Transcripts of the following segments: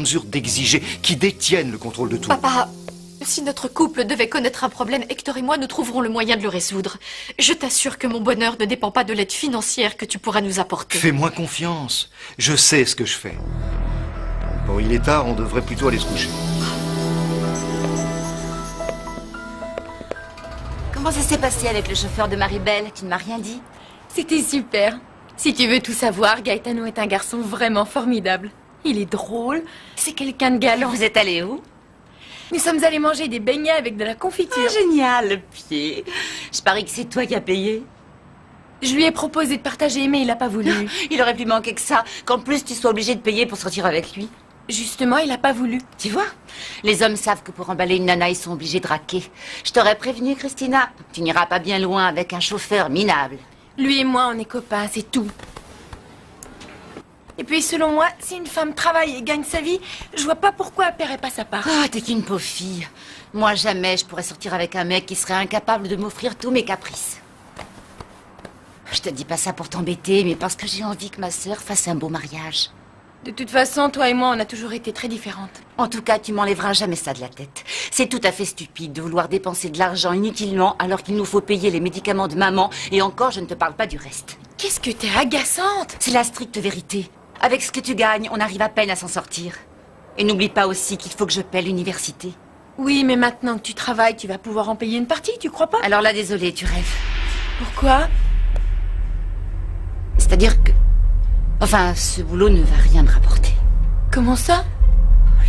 mesure d'exiger qu'ils détiennent le contrôle de tout. Papa, si notre couple devait connaître un problème, Hector et moi, nous trouverons le moyen de le résoudre. Je t'assure que mon bonheur ne dépend pas de l'aide financière que tu pourras nous apporter. Fais-moi confiance. Je sais ce que je fais. Bon, il est tard, on devrait plutôt aller se coucher. Comment ça s'est passé avec le chauffeur de Maribel? Tu ne m'as rien dit? C'était super. Si tu veux tout savoir, Gaetano est un garçon vraiment formidable. Il est drôle, c'est quelqu'un de galant. Vous êtes allés où? Nous sommes allés manger des beignets avec de la confiture. Ah, génial, le pied. Je parie que c'est toi qui as payé. Je lui ai proposé de partager, mais il n'a pas voulu. Il aurait pu manquer que ça, qu'en plus tu sois obligé de payer pour sortir avec lui. Justement, il n'a pas voulu. Tu vois, les hommes savent que pour emballer une nana, ils sont obligés de raquer. Je t'aurais prévenu, Christina. Tu n'iras pas bien loin avec un chauffeur minable. Lui et moi, on est copains, c'est tout. Et puis, selon moi, si une femme travaille et gagne sa vie, je vois pas pourquoi elle paierait pas sa part. Ah, t'es qu'une pauvre fille. Moi, jamais je pourrais sortir avec un mec qui serait incapable de m'offrir tous mes caprices. Je te dis pas ça pour t'embêter, mais parce que j'ai envie que ma sœur fasse un beau mariage. De toute façon, toi et moi, on a toujours été très différentes. En tout cas, tu m'enlèveras jamais ça de la tête. C'est tout à fait stupide de vouloir dépenser de l'argent inutilement alors qu'il nous faut payer les médicaments de maman, et encore, je ne te parle pas du reste. Qu'est-ce que t'es agaçante! C'est la stricte vérité. Avec ce que tu gagnes, on arrive à peine à s'en sortir. Et n'oublie pas aussi qu'il faut que je paie l'université. Oui, mais maintenant que tu travailles, tu vas pouvoir en payer une partie, tu crois pas? Alors là, désolée, tu rêves. Pourquoi? C'est-à-dire que... Enfin, ce boulot ne va rien me rapporter. Comment ça?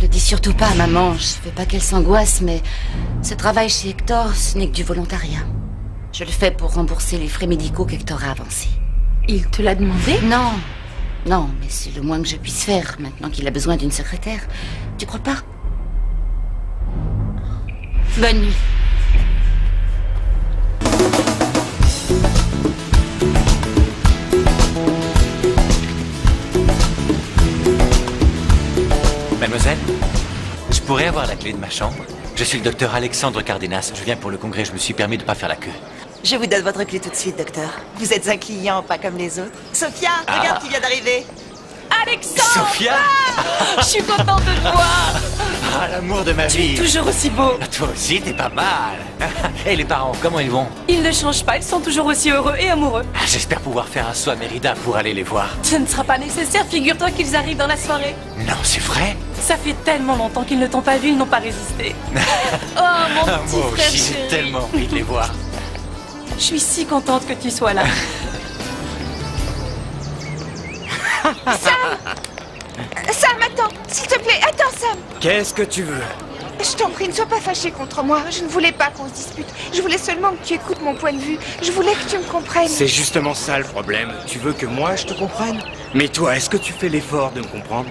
Le dis surtout pas à maman, je veux pas qu'elle s'angoisse, mais... Ce travail chez Hector, ce n'est que du volontariat. Je le fais pour rembourser les frais médicaux qu'Hector a avancés. Il te l'a demandé? Non, non, mais c'est le moins que je puisse faire, maintenant qu'il a besoin d'une secrétaire. Tu crois pas? Bonne nuit. Mademoiselle, je pourrais avoir la clé de ma chambre? Je suis le docteur Alexandre Cardenas. Je viens pour le congrès, je me suis permis de ne pas faire la queue. Je vous donne votre clé tout de suite, docteur. Vous êtes un client, pas comme les autres. Sophia, regarde qui vient d'arriver. Alexandre! Sophia! Je suis contente de te voir! Ah, l'amour de ma vie! Toujours aussi beau! Toi aussi, t'es pas mal! Et les parents, comment ils vont? Ils ne changent pas, ils sont toujours aussi heureux et amoureux. Ah, j'espère pouvoir faire un saut à Mérida pour aller les voir. Ce ne sera pas nécessaire, figure-toi qu'ils arrivent dans la soirée. Non, c'est vrai? Ça fait tellement longtemps qu'ils ne t'ont pas vu, ils n'ont pas résisté. Oh, mon petit Moi frère aussi, j'ai chéri. tellement envie de les voir. Je suis si contente que tu sois là. Sam, attends, s'il te plaît, attends, Sam. Qu'est-ce que tu veux? Je t'en prie, ne sois pas fâché contre moi. Je ne voulais pas qu'on se dispute. Je voulais seulement que tu écoutes mon point de vue. Je voulais que tu me comprennes. C'est justement ça le problème. Tu veux que moi je te comprenne? Mais toi, est-ce que tu fais l'effort de me comprendre?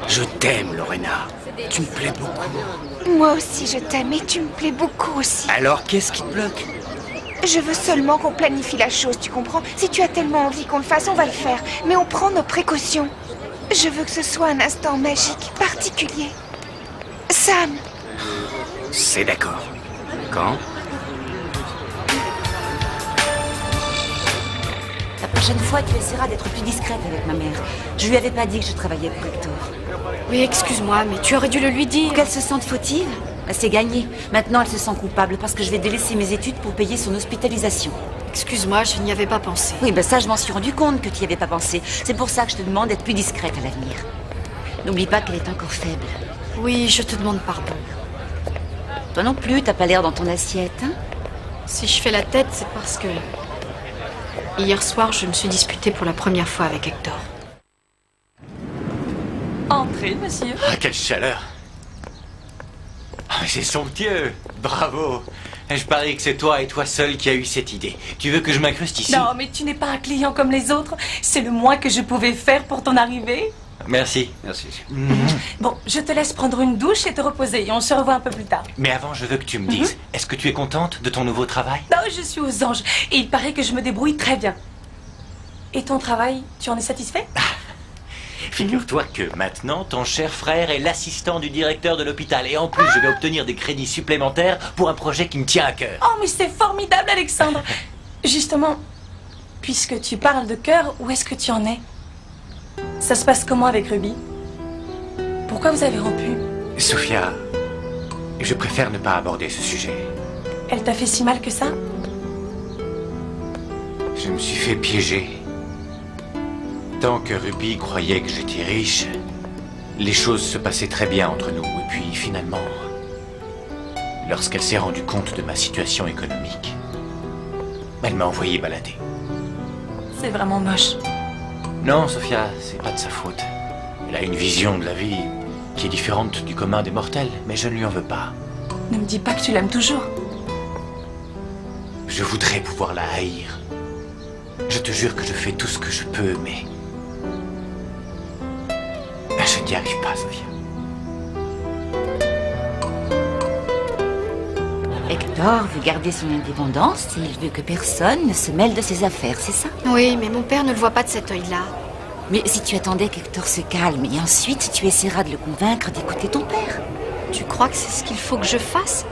Je t'aime, Lorena. Tu me plais beaucoup. Moi aussi, je t'aime et tu me plais beaucoup aussi. Alors, qu'est-ce qui te bloque? Je veux seulement qu'on planifie la chose, tu comprends? Si tu as tellement envie qu'on le fasse, on va le faire. Mais on prend nos précautions. Je veux que ce soit un instant magique, particulier. Sam! C'est d'accord. Quand? La prochaine fois, tu essaieras d'être plus discrète avec ma mère. Je lui avais pas dit que je travaillais pour Hector. Oui, excuse-moi, mais tu aurais dû le lui dire. Pour qu'elle se sente fautive, bah, c'est gagné. Maintenant, elle se sent coupable parce que je vais délaisser mes études pour payer son hospitalisation. Excuse-moi, je n'y avais pas pensé. Oui, ben ça, je m'en suis rendu compte que tu n'y avais pas pensé. C'est pour ça que je te demande d'être plus discrète à l'avenir. N'oublie pas qu'elle est encore faible. Oui, je te demande pardon. Toi non plus, t'as pas l'air dans ton assiette, hein? Si je fais la tête, c'est parce que... Hier soir, je me suis disputée pour la première fois avec Hector. Entrez, monsieur. Ah, quelle chaleur! Ah, c'est somptueux! Bravo! Je parie que c'est toi et toi seul qui as eu cette idée. Tu veux que je m'incruste ici? Non, mais tu n'es pas un client comme les autres. C'est le moins que je pouvais faire pour ton arrivée. Merci. Merci. Bon, je te laisse prendre une douche et te reposer. Et on se revoit un peu plus tard. Mais avant, je veux que tu me dises, est-ce que tu es contente de ton nouveau travail? Non, je suis aux anges. Et il paraît que je me débrouille très bien. Et ton travail, tu en es satisfait? Figure-toi que maintenant, ton cher frère est l'assistant du directeur de l'hôpital. Et en plus, je vais obtenir des crédits supplémentaires pour un projet qui me tient à cœur. Oh, mais c'est formidable, Alexandre. Justement, puisque tu parles de cœur, où est-ce que tu en es? Ça se passe comment avec Ruby? Pourquoi vous avez rompu? Sophia, je préfère ne pas aborder ce sujet. Elle t'a fait si mal que ça? Je me suis fait piéger. Tant que Ruby croyait que j'étais riche, les choses se passaient très bien entre nous. Et puis finalement, lorsqu'elle s'est rendue compte de ma situation économique, elle m'a envoyé balader. C'est vraiment moche. Non, Sophia, c'est pas de sa faute. Elle a une vision de la vie qui est différente du commun des mortels, mais je ne lui en veux pas. Ne me dis pas que tu l'aimes toujours. Je voudrais pouvoir la haïr. Je te jure que je fais tout ce que je peux, mais... je n'y arrive pas, Sophia. Hector veut garder son indépendance et il veut que personne ne se mêle de ses affaires, c'est ça? Oui, mais mon père ne le voit pas de cet œil-là. Mais si tu attendais qu'Hector se calme et ensuite tu essaieras de le convaincre d'écouter ton père. Tu crois que c'est ce qu'il faut que je fasse?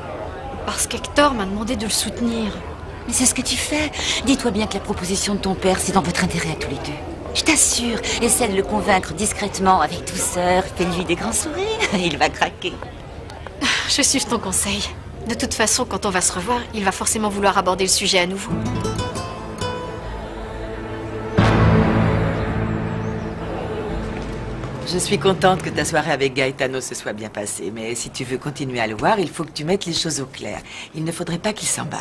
Parce qu'Hector m'a demandé de le soutenir. Mais c'est ce que tu fais. Dis-toi bien que la proposition de ton père, c'est dans votre intérêt à tous les deux. Je t'assure, essaie de le convaincre discrètement, avec douceur, fais-lui des grands sourires, il va craquer. Je suis ton conseil. De toute façon, quand on va se revoir, il va forcément vouloir aborder le sujet à nouveau. Je suis contente que ta soirée avec Gaetano se soit bien passée, mais si tu veux continuer à le voir, il faut que tu mettes les choses au clair. Il ne faudrait pas qu'il s'emballe.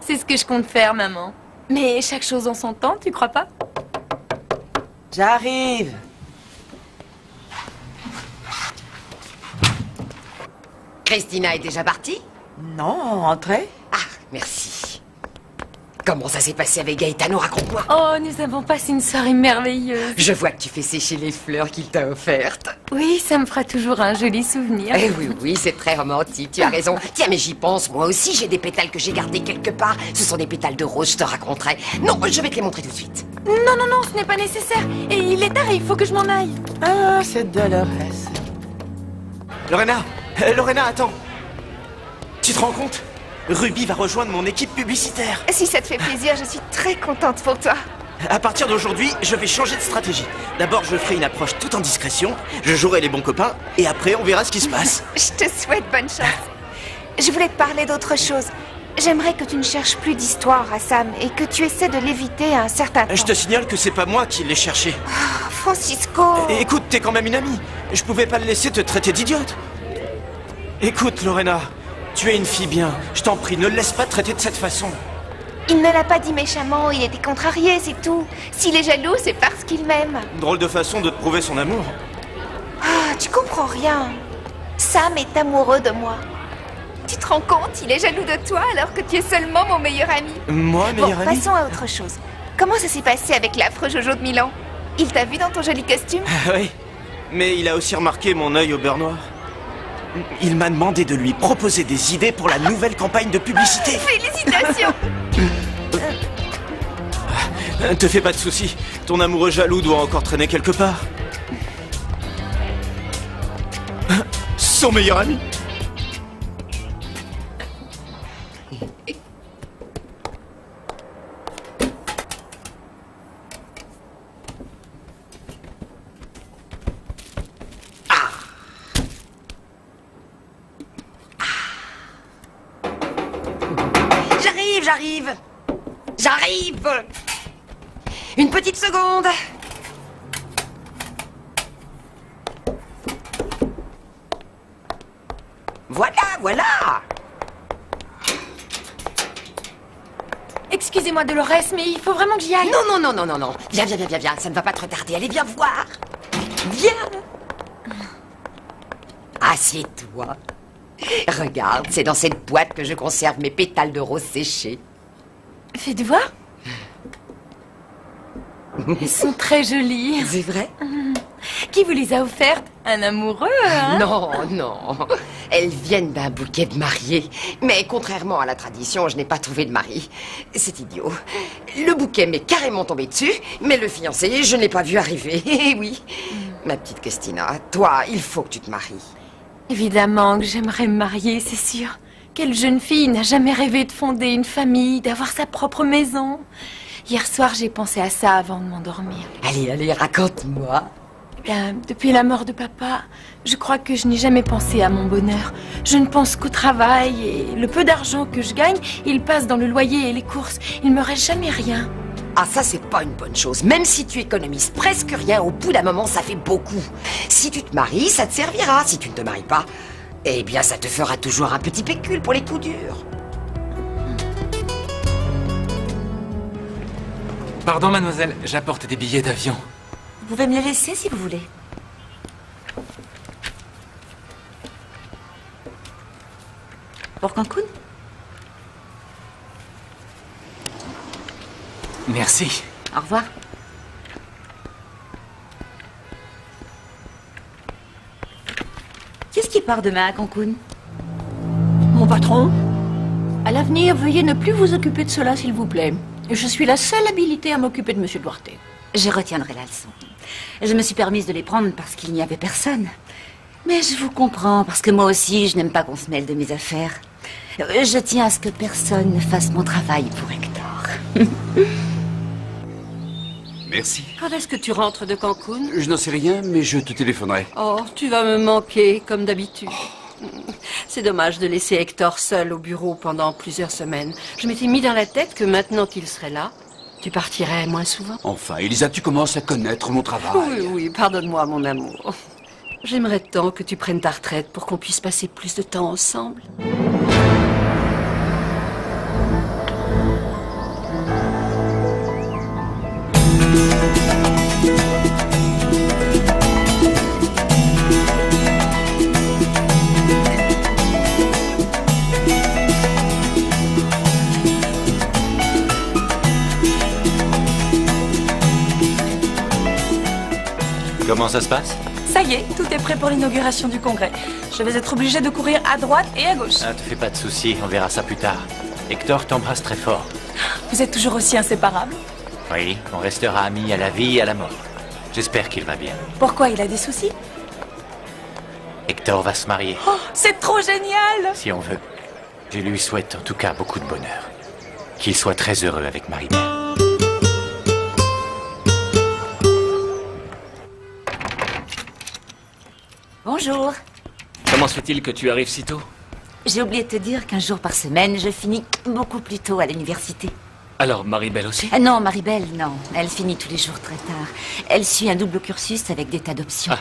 C'est ce que je compte faire, maman. Mais chaque chose en son temps, tu crois pas? J'arrive. Christina est déjà partie? Non, entrez. Ah, merci. Comment ça s'est passé avec Gaetano? Raconte-moi. Oh, nous avons passé une soirée merveilleuse. Je vois que tu fais sécher les fleurs qu'il t'a offertes. Oui, ça me fera toujours un joli souvenir. Eh oui, oui, c'est très romantique, tu as raison. Tiens, mais j'y pense, moi aussi, j'ai des pétales que j'ai gardés quelque part. Ce sont des pétales de rose, je te raconterai. Non, je vais te les montrer tout de suite. Non, non, non, ce n'est pas nécessaire. Et il est tard, il faut que je m'en aille. Ah, c'est Dolores. Lorena, attends. Tu te rends compte? Ruby va rejoindre mon équipe publicitaire. Si ça te fait plaisir, je suis très contente pour toi. À partir d'aujourd'hui, je vais changer de stratégie. D'abord, je ferai une approche tout en discrétion, je jouerai les bons copains, et après, on verra ce qui se passe. Je te souhaite bonne chance. Je voulais te parler d'autre chose. J'aimerais que tu ne cherches plus d'histoire à Sam et que tu essaies de l'éviter à un certain temps. Je te signale que c'est pas moi qui l'ai cherché. Oh, Francisco. Écoute, t'es quand même une amie. Je pouvais pas le laisser te traiter d'idiote. Écoute, Lorena, tu es une fille bien. Je t'en prie, ne le laisse pas te traiter de cette façon. Il ne l'a pas dit méchamment, il était contrarié, c'est tout. S'il est jaloux, c'est parce qu'il m'aime. Drôle de façon de te prouver son amour. Ah, tu comprends rien. Sam est amoureux de moi. Tu te rends compte, il est jaloux de toi alors que tu es seulement mon meilleur ami. Moi, meilleur ami? Passons à autre chose. Comment ça s'est passé avec l'affreux Jojo de Milan? Il t'a vu dans ton joli costume? Oui, mais il a aussi remarqué mon œil au beurre noir. Il m'a demandé de lui proposer des idées pour la nouvelle campagne de publicité. Félicitations. Te fais pas de soucis, ton amoureux jaloux doit encore traîner quelque part. Son meilleur ami. J'arrive. Une petite seconde. Voilà. Excusez-moi, Dolores, mais il faut vraiment que j'y aille. Non. Viens. Ça ne va pas te retarder. Allez, viens voir. Viens. Assieds-toi. Regarde, c'est dans cette boîte que je conserve mes pétales de rose séchés. Faites voir. Elles sont très jolies. C'est vrai? Qui vous les a offertes? Un amoureux, hein? Non. Elles viennent d'un bouquet de mariés. Mais contrairement à la tradition, je n'ai pas trouvé de mari. C'est idiot. Le bouquet m'est carrément tombé dessus, mais le fiancé, je ne l'ai pas vu arriver. Eh oui. Ma petite Christina, toi, il faut que tu te maries. Évidemment que j'aimerais me marier, c'est sûr. Quelle jeune fille n'a jamais rêvé de fonder une famille, d'avoir sa propre maison? Hier soir, j'ai pensé à ça avant de m'endormir. Allez, raconte-moi. Bien, depuis la mort de papa, je crois que je n'ai jamais pensé à mon bonheur. Je ne pense qu'au travail et le peu d'argent que je gagne, il passe dans le loyer et les courses. Il me reste jamais rien. Ah, ça, c'est pas une bonne chose. Même si tu économises presque rien, au bout d'un moment, ça fait beaucoup. Si tu te maries, ça te servira. Si tu ne te maries pas, eh bien, ça te fera toujours un petit pécule pour les coups durs. Pardon, mademoiselle, j'apporte des billets d'avion. Vous pouvez me les laisser si vous voulez. Pour Cancun? Merci. Au revoir. Qu'est-ce qui part demain à Cancun? Mon patron, à l'avenir, veuillez ne plus vous occuper de cela, s'il vous plaît. Je suis la seule habilitée à m'occuper de Monsieur Duarte. Je retiendrai la leçon. Je me suis permise de les prendre parce qu'il n'y avait personne. Mais je vous comprends, parce que moi aussi, je n'aime pas qu'on se mêle de mes affaires. Je tiens à ce que personne ne fasse mon travail pour Hector. Merci. Quand est-ce que tu rentres de Cancun? Je n'en sais rien, mais je te téléphonerai. Oh, tu vas me manquer, comme d'habitude. C'est dommage de laisser Hector seul au bureau pendant plusieurs semaines. Je m'étais mis dans la tête que maintenant qu'il serait là, tu partirais moins souvent. Enfin, Elisa, tu commences à connaître mon travail. Oui, oui, pardonne-moi, mon amour. J'aimerais tant que tu prennes ta retraite pour qu'on puisse passer plus de temps ensemble. Comment ça se passe? Ça y est, tout est prêt pour l'inauguration du congrès. Je vais être obligée de courir à droite et à gauche. Ah, te fais pas de soucis, on verra ça plus tard. Hector t'embrasse très fort. Vous êtes toujours aussi inséparables? Oui, on restera amis à la vie et à la mort. J'espère qu'il va bien. Pourquoi il a des soucis? Hector va se marier, Oh, c'est trop génial! si on veut. Je lui souhaite en tout cas beaucoup de bonheur. Qu'il soit très heureux avec Maribel. Bonjour. Comment se fait-il que tu arrives si tôt? J'ai oublié de te dire qu'un jour par semaine, je finis beaucoup plus tôt à l'université. Alors, Maribel aussi? Ah non, Maribel, non. Elle finit tous les jours très tard. Elle suit un double cursus avec des tas d'options.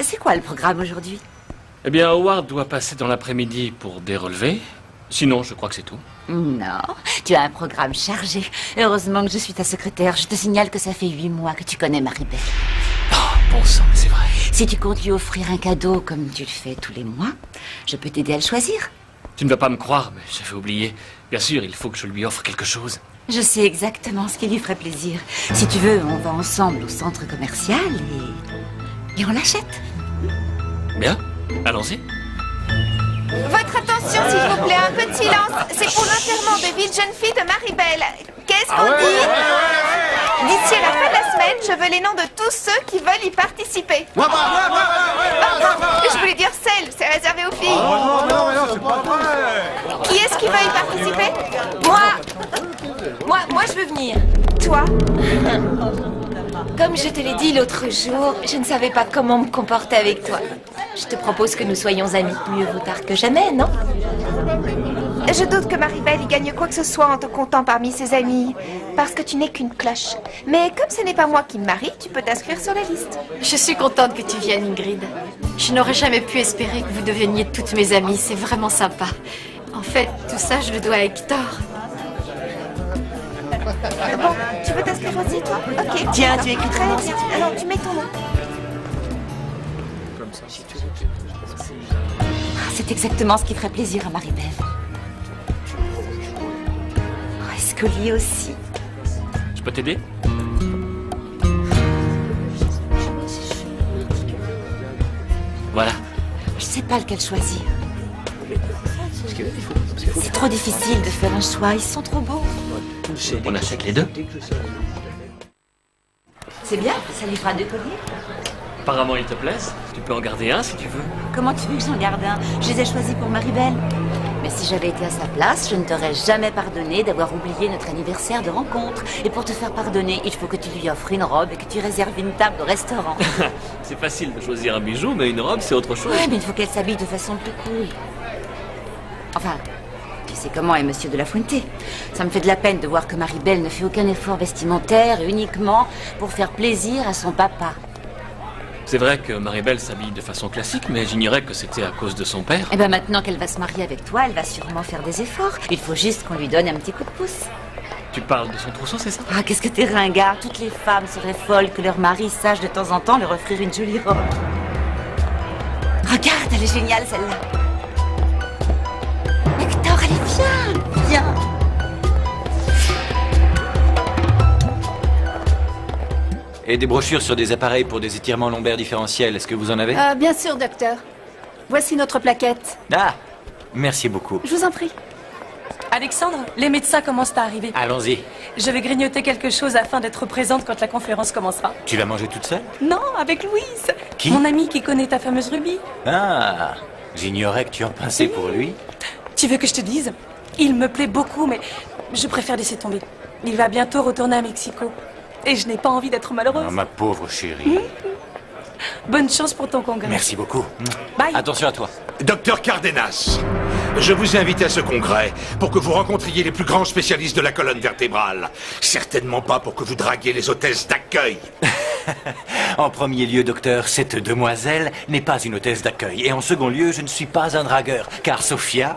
C'est quoi le programme aujourd'hui? Eh bien, Howard doit passer dans l'après-midi pour des relevés. Sinon, je crois que c'est tout. Non, tu as un programme chargé. Heureusement que je suis ta secrétaire. Je te signale que ça fait 8 mois que tu connais Maribel. Bon sang, mais c'est vrai. Si tu comptes lui offrir un cadeau comme tu le fais tous les mois, je peux t'aider à le choisir. Tu ne vas pas me croire, mais j'avais oublié. Bien sûr, il faut que je lui offre quelque chose. Je sais exactement ce qui lui ferait plaisir. Si tu veux, on va ensemble au centre commercial et on l'achète. Bien, allons-y. Votre attention, s'il vous plaît, un peu de silence. C'est pour l'enterrement de vie de jeune fille de Maribel. Qu'est-ce qu'on dit? D'ici à la fin de la semaine, je veux les noms de tous ceux qui veulent y participer. Pardon, je voulais dire celle, c'est réservé aux filles. non, c'est pas vrai. Qui est-ce qui veut y participer? Moi, je veux venir. Toi? Comme je te l'ai dit l'autre jour, je ne savais pas comment me comporter avec toi. Je te propose que nous soyons amis. Mieux vaut tard que jamais, non? Je doute que Maribel y gagne quoi que ce soit en te comptant parmi ses amis. Parce que tu n'es qu'une cloche. Mais comme ce n'est pas moi qui me marie, tu peux t'inscrire sur la liste. Je suis contente que tu viennes, Ingrid. Je n'aurais jamais pu espérer que vous deveniez toutes mes amies. C'est vraiment sympa. En fait, tout ça, je le dois à Hector. Bon, tu veux t'inscrire aussi, toi? Ok. Tiens, tu écris Très ton nom, bien. si tu veux. Alors, tu mets ton nom. C'est exactement ce qui ferait plaisir à Maribel. Est-ce que lui aussi? Je peux t'aider? Voilà. Je sais pas lequel choisir. C'est trop difficile de faire un choix, ils sont trop beaux. On achète les deux. C'est bien, ça lui fera 2 colliers. Apparemment, ils te plaisent. Tu peux en garder un si tu veux. Comment tu veux que j'en garde un? Je les ai choisis pour Maribel. Mais si j'avais été à sa place, je ne t'aurais jamais pardonné d'avoir oublié notre anniversaire de rencontre. Et pour te faire pardonner, il faut que tu lui offres une robe et que tu réserves une table au restaurant. C'est facile de choisir un bijou, mais une robe, c'est autre chose. Ouais, mais il faut qu'elle s'habille de façon plus cool. Enfin, tu sais comment est Monsieur de la Fuente. Ça me fait de la peine de voir que Maribel ne fait aucun effort vestimentaire uniquement pour faire plaisir à son papa. C'est vrai que Maribel s'habille de façon classique, mais j'ignorais que c'était à cause de son père. Et ben maintenant qu'elle va se marier avec toi, elle va sûrement faire des efforts. Il faut juste qu'on lui donne un petit coup de pouce. Tu parles de son trousseau, c'est ça? Ah, qu'est-ce que t'es ringard. Toutes les femmes seraient folles que leur mari sache de temps en temps leur offrir une jolie robe. Regarde, elle est géniale celle-là. Hector, elle est bien, bien. Et des brochures sur des appareils pour des étirements lombaires différentiels, est-ce que vous en avez? Bien sûr, docteur. Voici notre plaquette. Ah, merci beaucoup. Je vous en prie. Alexandre, les médecins commencent à arriver. Allons-y. Je vais grignoter quelque chose afin d'être présente quand la conférence commencera. Tu vas manger toute seule? Non, avec Louise. Qui? Mon amie qui connaît ta fameuse Ruby. Ah, j'ignorais que tu en pensais pour lui. Tu veux que je te dise? Il me plaît beaucoup, mais je préfère laisser tomber. Il va bientôt retourner à Mexico. Et je n'ai pas envie d'être malheureuse. Oh, ma pauvre chérie. Bonne chance pour ton congrès. Merci beaucoup. Bye. Attention à toi. Docteur Cardenas, je vous ai invité à ce congrès pour que vous rencontriez les plus grands spécialistes de la colonne vertébrale. Certainement pas pour que vous draguiez les hôtesses d'accueil. En premier lieu, docteur, cette demoiselle n'est pas une hôtesse d'accueil. Et en second lieu, je ne suis pas un dragueur, car Sophia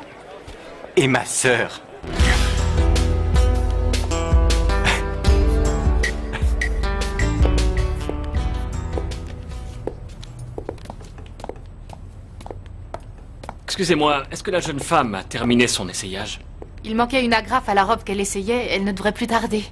est ma sœur. Excusez-moi, est-ce que la jeune femme a terminé son essayage? Il manquait une agrafe à la robe qu'elle essayait, elle ne devrait plus tarder.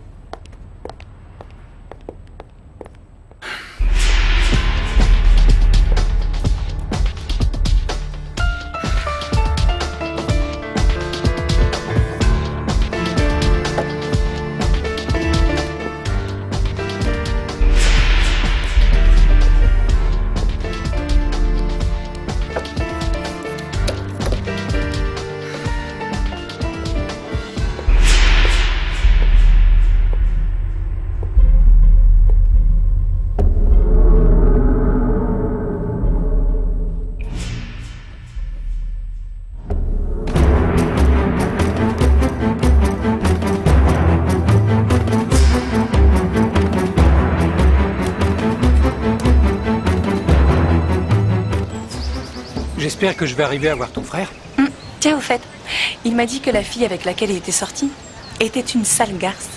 J'espère que je vais arriver à voir ton frère. Tiens, au fait, il m'a dit que la fille avec laquelle il était sorti était une sale garce.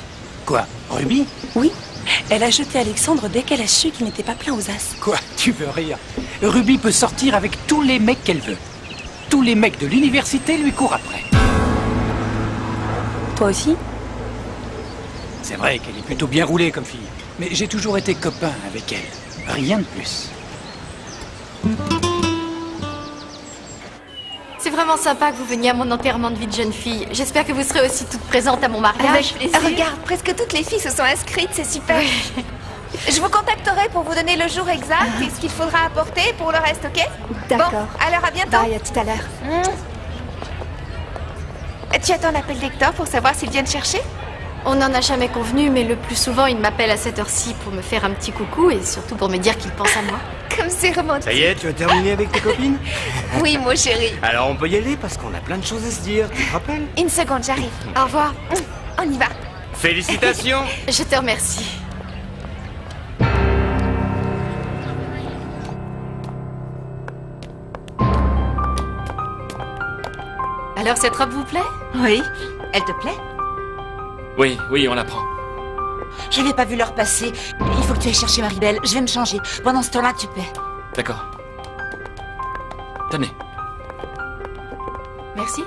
Quoi, Ruby? Oui. Elle a jeté Alexandre dès qu'elle a su qu'il n'était pas plein aux as. Quoi, tu veux rire? Ruby peut sortir avec tous les mecs qu'elle veut. Tous les mecs de l'université lui courent après. Toi aussi? C'est vrai qu'elle est plutôt bien roulée comme fille. Mais j'ai toujours été copain avec elle. Rien de plus. C'est vraiment sympa que vous veniez à mon enterrement de vie de jeune fille. J'espère que vous serez aussi toutes présentes à mon mariage. Avec plaisir. Regarde, presque toutes les filles se sont inscrites, c'est super. Oui. Je vous contacterai pour vous donner le jour exact et ce qu'il faudra apporter pour le reste, ok? D'accord. Bon, alors à bientôt. Bye, à tout à l'heure. Tu attends l'appel d'Hector pour savoir s'ils viennent chercher? On n'en a jamais convenu, mais le plus souvent, il m'appelle à cette heure-ci pour me faire un petit coucou et surtout pour me dire qu'il pense à moi. Comme c'est romantique. Ça y est, tu as terminé avec tes copines? Oui, mon chéri. Alors on peut y aller parce qu'on a plein de choses à se dire, tu te rappelles? Une seconde, j'arrive. Au revoir. On y va. Félicitations. Je te remercie. Alors, cette robe vous plaît? Oui. Elle te plaît? Oui, oui, on la prend. Je n'ai pas vu l'heure passer. Il faut que tu ailles chercher Maribel. Je vais me changer. Pendant ce temps-là, tu paies. D'accord. Tenez. Merci.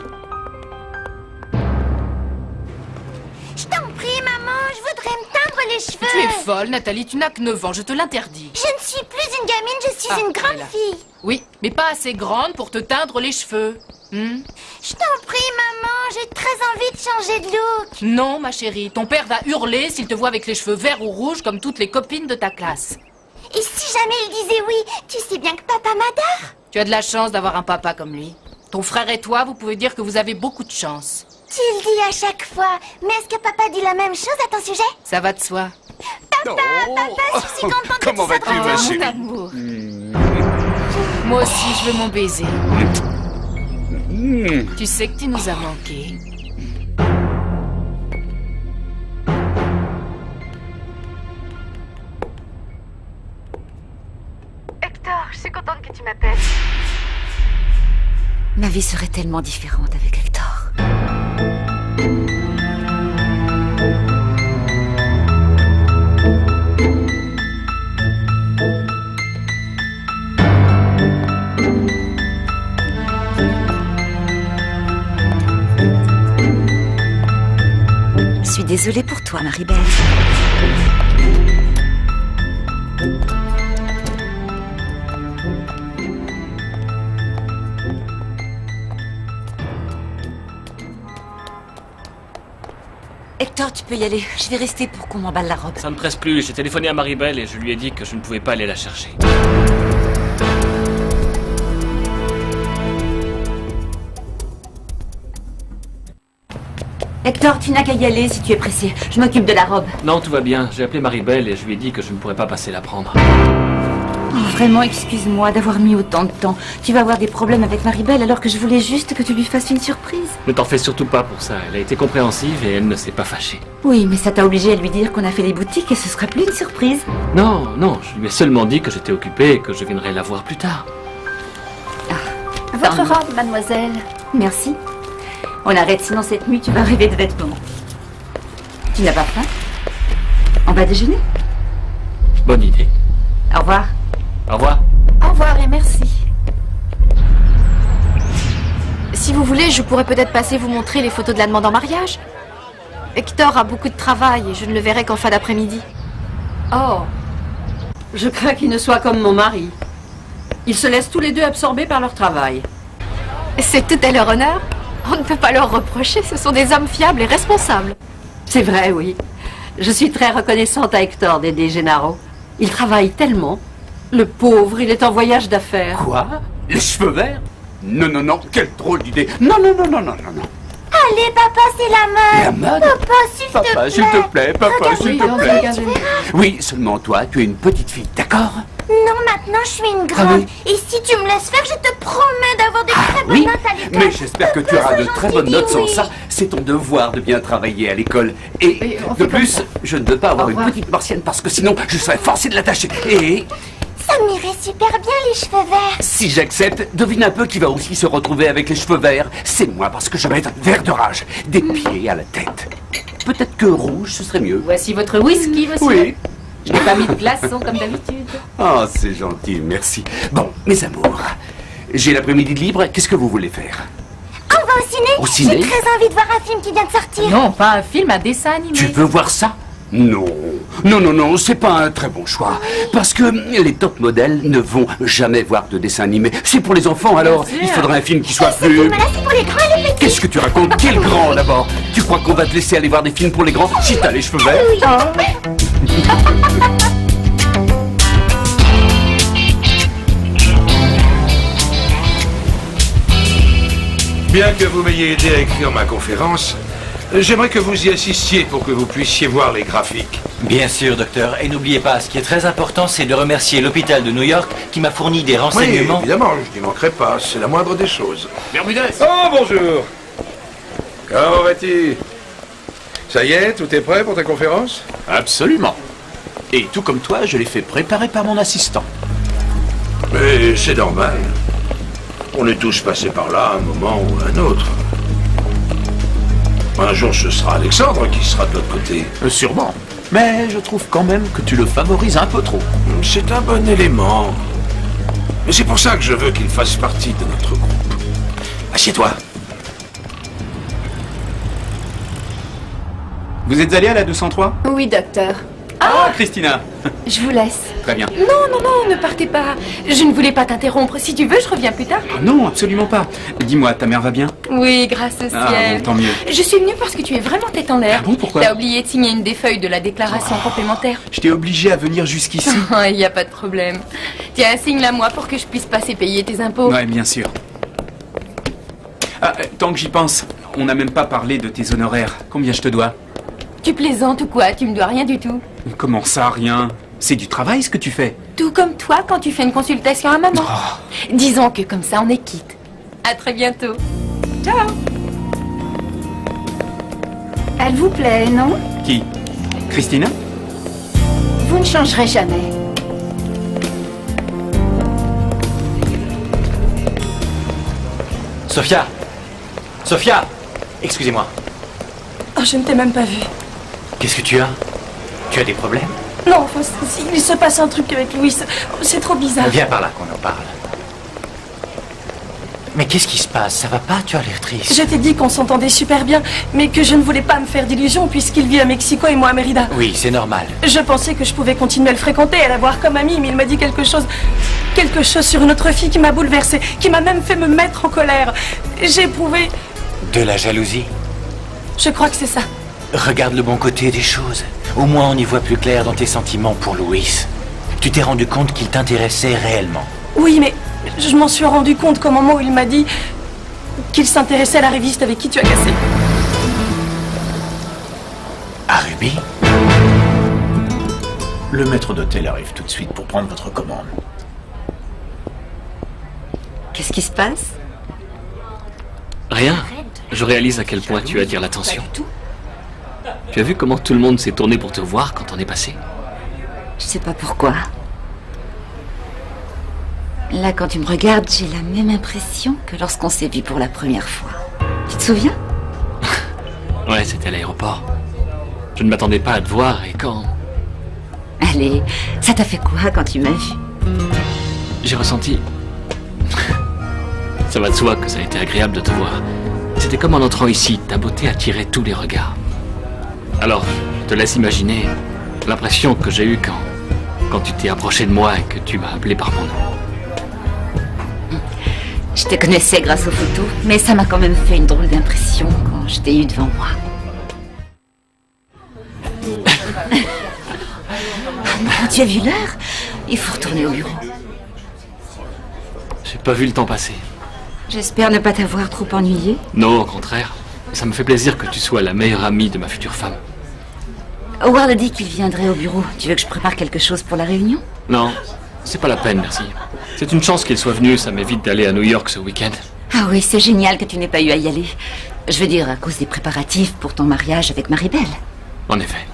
Je t'en prie, maman, je voudrais me teindre les cheveux. Tu es folle, Nathalie, tu n'as que 9 ans, je te l'interdis. Je ne suis plus une gamine, je suis une grande fille. Oui, mais pas assez grande pour te teindre les cheveux. Je t'en prie, maman, j'ai très envie de changer de look. Non, ma chérie, ton père va hurler s'il te voit avec les cheveux verts ou rouges comme toutes les copines de ta classe. Et si jamais il disait oui, tu sais bien que papa m'adore. Tu as de la chance d'avoir un papa comme lui. Ton frère et toi, vous pouvez dire que vous avez beaucoup de chance. Tu le dis à chaque fois. Mais est-ce que papa dit la même chose à ton sujet? Ça va de soi. Papa, je suis si contente que Comment vas-tu, ma Oh, chérie? mon amour. Moi aussi, je veux mon baiser. Tu sais que tu nous as manqué. Hector, je suis contente que tu m'appelles. Ma vie serait tellement différente avec Hector. Je suis désolée pour toi, Marie-Belle. Hector, tu peux y aller. Je vais rester pour qu'on m'emballe la robe. Ça ne presse plus. J'ai téléphoné à Marie-Belle et je lui ai dit que je ne pouvais pas aller la chercher. Hector, tu n'as qu'à y aller si tu es pressé. Je m'occupe de la robe. Non, tout va bien. J'ai appelé Marie-Belle et je lui ai dit que je ne pourrais pas passer la prendre. Oh, vraiment, excuse-moi d'avoir mis autant de temps. Tu vas avoir des problèmes avec Marie-Belle alors que je voulais juste que tu lui fasses une surprise. Ne t'en fais surtout pas pour ça. Elle a été compréhensive et elle ne s'est pas fâchée. Oui, mais ça t'a obligé à lui dire qu'on a fait les boutiques et ce sera plus une surprise. Non, non, je lui ai seulement dit que j'étais occupé et que je viendrais la voir plus tard. Votre robe, mademoiselle. Merci. On arrête, sinon cette nuit tu vas rêver de vêtements. Tu n'as pas faim? On va déjeuner? Bonne idée. Au revoir. Au revoir. Au revoir et merci. Si vous voulez, je pourrais peut-être passer vous montrer les photos de la demande en mariage. Hector a beaucoup de travail et je ne le verrai qu'en fin d'après-midi. Oh, je crains qu'il ne soit comme mon mari. Ils se laissent tous les deux absorber par leur travail. C'est tout à leur honneur. On ne peut pas leur reprocher, ce sont des hommes fiables et responsables. C'est vrai, oui. Je suis très reconnaissante à Hector d'aider Gennaro. Il travaille tellement. Le pauvre, il est en voyage d'affaires. Quoi? Les cheveux verts? Non, non, non, quelle drôle d'idée. Non, non, non, non, non, non, non. Allez, papa, c'est la mode. La mode? Papa, s'il te plaît. Papa, s'il te plaît, papa, Regarde, s'il te regarde, plaît. tu verras. Oui, seulement toi, tu es une petite fille, d'accord? Non, maintenant, je suis une grande. Et si tu me laisses faire, je te promets d'avoir des très bonnes Oui, notes à l'école. mais j'espère que tu auras de très bonnes notes sans ça. C'est ton devoir de bien travailler à l'école. Et de plus, je ne veux pas avoir une petite martienne parce que sinon, je serais forcé de l'attacher. Et Ça m'irait super bien, les cheveux verts. si j'accepte, devine un peu qui va aussi se retrouver avec les cheveux verts. C'est moi parce que je vais être vert de rage, des pieds à la tête. Peut-être que rouge, ce serait mieux. Voici votre whisky, monsieur. Oui. Je n'ai pas mis de glaçons comme d'habitude. Oh, c'est gentil, merci. Bon, mes amours, j'ai l'après-midi de libre. Qu'est-ce que vous voulez faire? On va au ciné. Au ciné? J'ai très envie de voir un film qui vient de sortir. Non, pas un film, un dessin animé. Tu veux voir ça? Non, non, non, non, c'est pas un très bon choix. Parce que les top modèles ne vont jamais voir de dessin animé. C'est pour les enfants, alors il faudrait un film qui soit plus... Là, c'est pour les grands et les petits. Qu'est-ce que tu racontes? Quel grand d'abord? Tu crois qu'on va te laisser aller voir des films pour les grands si t'as les cheveux verts? Bien que vous m'ayez aidé à écrire ma conférence, j'aimerais que vous y assistiez pour que vous puissiez voir les graphiques. Bien sûr, docteur. Et n'oubliez pas, ce qui est très important, c'est de remercier l'hôpital de New York qui m'a fourni des renseignements. Oui, évidemment, je n'y manquerai pas. C'est la moindre des choses. Bermudez. Oh, bonjour. Comment vas-tu? Ça y est, tout est prêt pour ta conférence? Absolument. Et tout comme toi, je l'ai fait préparer par mon assistant. Mais c'est normal. On est tous passés par là à un moment ou à un autre. Un jour, ce sera Alexandre qui sera de l'autre côté. Sûrement. Mais je trouve quand même que tu le favorises un peu trop. C'est un bon élément. Mais c'est pour ça que je veux qu'il fasse partie de notre groupe. Assieds-toi. Vous êtes allé à la 203? Oui, docteur. Ah, Christina. Je vous laisse. Très bien. Non, non, non, ne partez pas. Je ne voulais pas t'interrompre. Si tu veux, je reviens plus tard. Ah non, absolument pas. Dis-moi, ta mère va bien? Oui, grâce au Ah ciel. bon, tant mieux. Je suis venue parce que tu es vraiment tête en l'air. Ah bon, pourquoi? T'as oublié de signer une des feuilles de la déclaration complémentaire. Je t'ai obligé à venir jusqu'ici. Il n'y a pas de problème. Tiens, signe-la moi pour que je puisse passer payer tes impôts. Ouais, bien sûr. Ah, tant que j'y pense, on n'a même pas parlé de tes honoraires. Combien je te dois? Tu plaisantes ou quoi? Tu me dois rien du tout. Comment ça, rien? C'est du travail ce que tu fais. Tout comme toi quand tu fais une consultation à maman. Disons que comme ça on est quitte. À très bientôt. Ciao. Elle vous plaît, non? Qui? Christina? Vous ne changerez jamais. Sophia! Sophia! Excusez-moi. Oh, je ne t'ai même pas vue. Qu'est-ce que tu as? Tu as des problèmes? Non, enfin, il se passe un truc avec Louis. C'est trop bizarre. Viens par là qu'on en parle. Mais qu'est-ce qui se passe? Ça va pas? Tu as l'air triste. Je t'ai dit qu'on s'entendait super bien, mais que je ne voulais pas me faire d'illusions puisqu'il vit à Mexico et moi à Mérida. Oui, c'est normal. Je pensais que je pouvais continuer à le fréquenter et à la voir comme amie, mais il m'a dit quelque chose sur une autre fille qui m'a bouleversée, qui m'a même fait me mettre en colère. J'ai éprouvé... De la jalousie? Je crois que c'est ça. Regarde le bon côté des choses. Au moins on y voit plus clair dans tes sentiments pour Louis. Tu t'es rendu compte qu'il t'intéressait réellement. Oui, mais je m'en suis rendu compte qu'au moment où il m'a dit qu'il s'intéressait à la reviste avec qui tu as cassé. À Ruby? Le maître d'hôtel arrive tout de suite pour prendre votre commande. Qu'est-ce qui se passe? Rien. Je réalise à quel point tu attires l'attention. Tu as vu comment tout le monde s'est tourné pour te voir quand on est passé? Je sais pas pourquoi. Là, quand tu me regardes, j'ai la même impression que lorsqu'on s'est vu pour la première fois. Tu te souviens? Ouais, c'était à l'aéroport. Je ne m'attendais pas à te voir et quand... Allez, ça t'a fait quoi quand tu m'as vu? J'ai ressenti... Ça va de soi que ça a été agréable de te voir. C'était comme en entrant ici, ta beauté attirait tous les regards. Alors, je te laisse imaginer l'impression que j'ai eue quand tu t'es approché de moi et que tu m'as appelé par mon nom. Je te connaissais grâce aux photos, mais ça m'a quand même fait une drôle d'impression quand je t'ai eu devant moi. Ah, tu as vu l'heure? Il faut retourner au bureau. J'ai pas vu le temps passer. J'espère ne pas t'avoir trop ennuyé. Non, au contraire. Ça me fait plaisir que tu sois la meilleure amie de ma future femme. Howard a dit qu'il viendrait au bureau. Tu veux que je prépare quelque chose pour la réunion? Non, c'est pas la peine, merci. C'est une chance qu'il soit venu, ça m'évite d'aller à New York ce week-end. Ah oui, c'est génial que tu n'aies pas eu à y aller. Je veux dire, à cause des préparatifs pour ton mariage avec Maribel. En effet.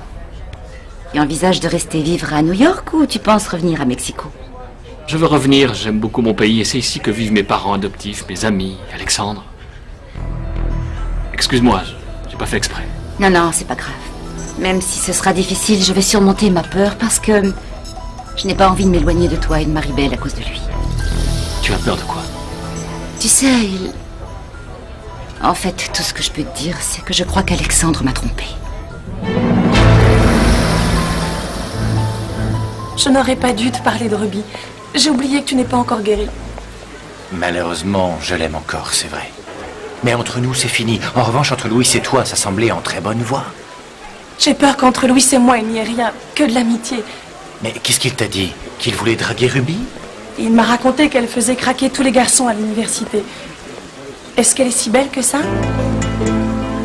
Tu envisages de rester vivre à New York ou tu penses revenir à Mexico? Je veux revenir, j'aime beaucoup mon pays et c'est ici que vivent mes parents adoptifs, mes amis, Alexandre. Excuse-moi, j'ai pas fait exprès. Non, non, c'est pas grave. Même si ce sera difficile, je vais surmonter ma peur parce que je n'ai pas envie de m'éloigner de toi et de Maribel à cause de lui. Tu as peur de quoi? Tu sais, En fait, tout ce que je peux te dire, c'est que je crois qu'Alexandre m'a trompée. Je n'aurais pas dû te parler de Ruby. J'ai oublié que tu n'es pas encore guérie. Malheureusement, je l'aime encore, c'est vrai. Mais entre nous, c'est fini. En revanche, entre Louis et toi, ça semblait en très bonne voie. J'ai peur qu'entre Louis et moi, il n'y ait rien, que de l'amitié. Mais qu'est-ce qu'il t'a dit? Qu'il voulait draguer Ruby? Il m'a raconté qu'elle faisait craquer tous les garçons à l'université. Est-ce qu'elle est si belle que ça?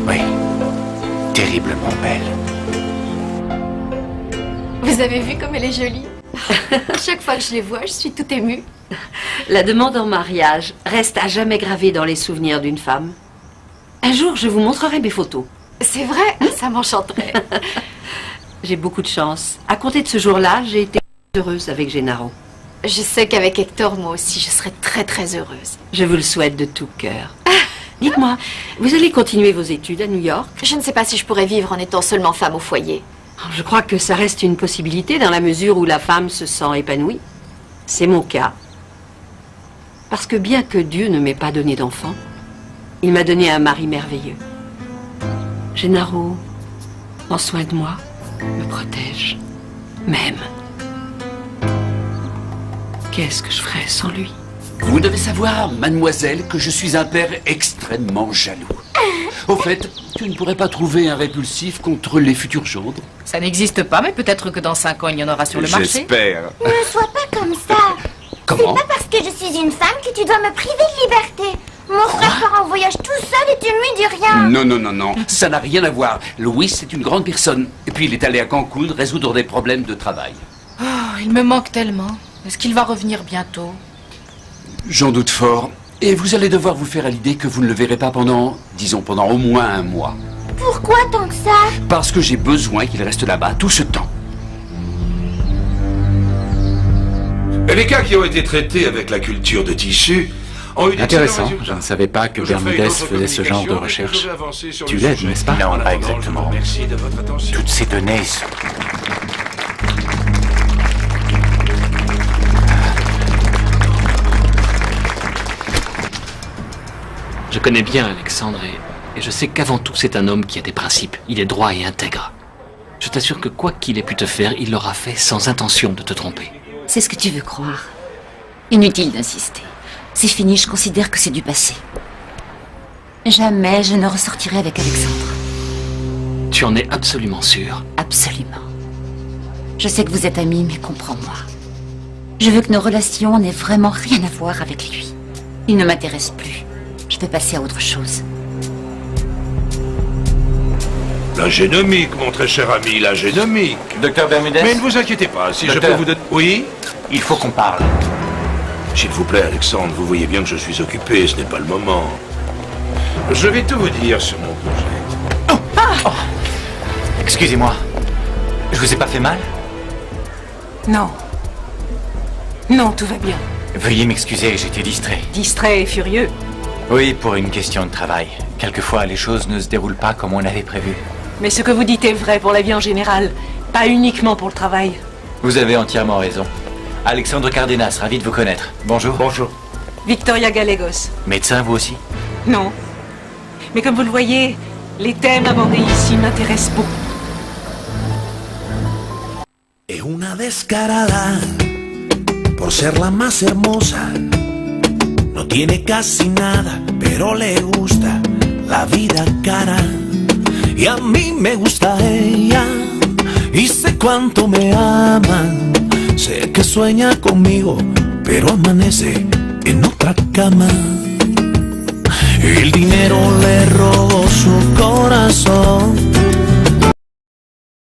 Oui, terriblement belle. Vous avez vu comme elle est jolie? Chaque fois que je les vois, je suis toute émue. La demande en mariage reste à jamais gravée dans les souvenirs d'une femme. Un jour, je vous montrerai mes photos. C'est vrai, ça m'enchanterait. J'ai beaucoup de chance. À compter de ce jour-là, j'ai été heureuse avec Gennaro. Je sais qu'avec Hector, moi aussi, je serais très très heureuse. Je vous le souhaite de tout cœur. Dites-moi, vous allez continuer vos études à New York? Je ne sais pas si je pourrais vivre en étant seulement femme au foyer. Je crois que ça reste une possibilité dans la mesure où la femme se sent épanouie. C'est mon cas. Parce que bien que Dieu ne m'ait pas donné d'enfant, il m'a donné un mari merveilleux. Gennaro prend soin de moi, me protège, m'aime. Qu'est-ce que je ferais sans lui? Vous devez savoir, mademoiselle, que je suis un père extrêmement jaloux. Au fait, tu ne pourrais pas trouver un répulsif contre les futurs gendres? Ça n'existe pas, mais peut-être que dans 5 ans, il y en aura sur le marché. J'espère. Ne sois pas comme ça. Comment? C'est pas parce que je suis une femme que tu dois me priver de liberté. Mon frère part en voyage tout seul et tu ne lui dis rien. Non, non, non, non, ça n'a rien à voir. Louis, c'est une grande personne. Et puis il est allé à Cancun résoudre des problèmes de travail. Oh, il me manque tellement. Est-ce qu'il va revenir bientôt? J'en doute fort. Et vous allez devoir vous faire à l'idée que vous ne le verrez pas pendant, disons, pendant au moins 1 mois. Pourquoi tant que ça? Parce que j'ai besoin qu'il reste là-bas tout ce temps. Les cas qui ont été traités avec la culture de tissu ont eu des Intéressant. résultats. Je ne savais pas que Je ferai une Bermudez autre faisait ce genre de communication et recherche. je vais avancer sur Tu le l'aides, sujet. n'est-ce pas? Non, En pas attendant, exactement. je vous remercie de votre attention. Toutes ces données sont... Je connais bien Alexandre et je sais qu'avant tout c'est un homme qui a des principes. Il est droit et intègre. Je t'assure que quoi qu'il ait pu te faire, il l'aura fait sans intention de te tromper. C'est ce que tu veux croire. Inutile d'insister. C'est fini, je considère que c'est du passé. Jamais je ne ressortirai avec Alexandre. Tu en es absolument sûr? Absolument. Je sais que vous êtes amis, mais comprends-moi. Je veux que nos relations n'aient vraiment rien à voir avec lui. Il ne m'intéresse plus. Je peux passer à autre chose. La génomique, mon très cher ami, la génomique. Docteur Bermudez? Mais ne vous inquiétez pas, si Docteur, je peux vous donner... Oui? Il faut qu'on parle. S'il vous plaît, Alexandre, vous voyez bien que je suis occupé, ce n'est pas le moment. Je vais tout vous dire sur mon projet. Oh. Excusez-moi. Je vous ai pas fait mal? Non. Non, tout va bien. Veuillez m'excuser, j'étais distrait. Distrait et furieux. Oui, pour une question de travail. Quelquefois, les choses ne se déroulent pas comme on avait prévu. Mais ce que vous dites est vrai pour la vie en général, pas uniquement pour le travail. Vous avez entièrement raison. Alexandre Cardenas, ravi de vous connaître. Bonjour. Bonjour. Victoria Gallegos. Médecin, vous aussi? Non. Mais comme vous le voyez, les thèmes abordés ici m'intéressent beaucoup. Es una descarada por ser la más hermosa. No tiene casi nada, pero le gusta la vida cara. Y a mí me gusta ella, y sé cuánto me ama. Sé que sueña conmigo, pero amanece en otra cama. El dinero le robó su corazón,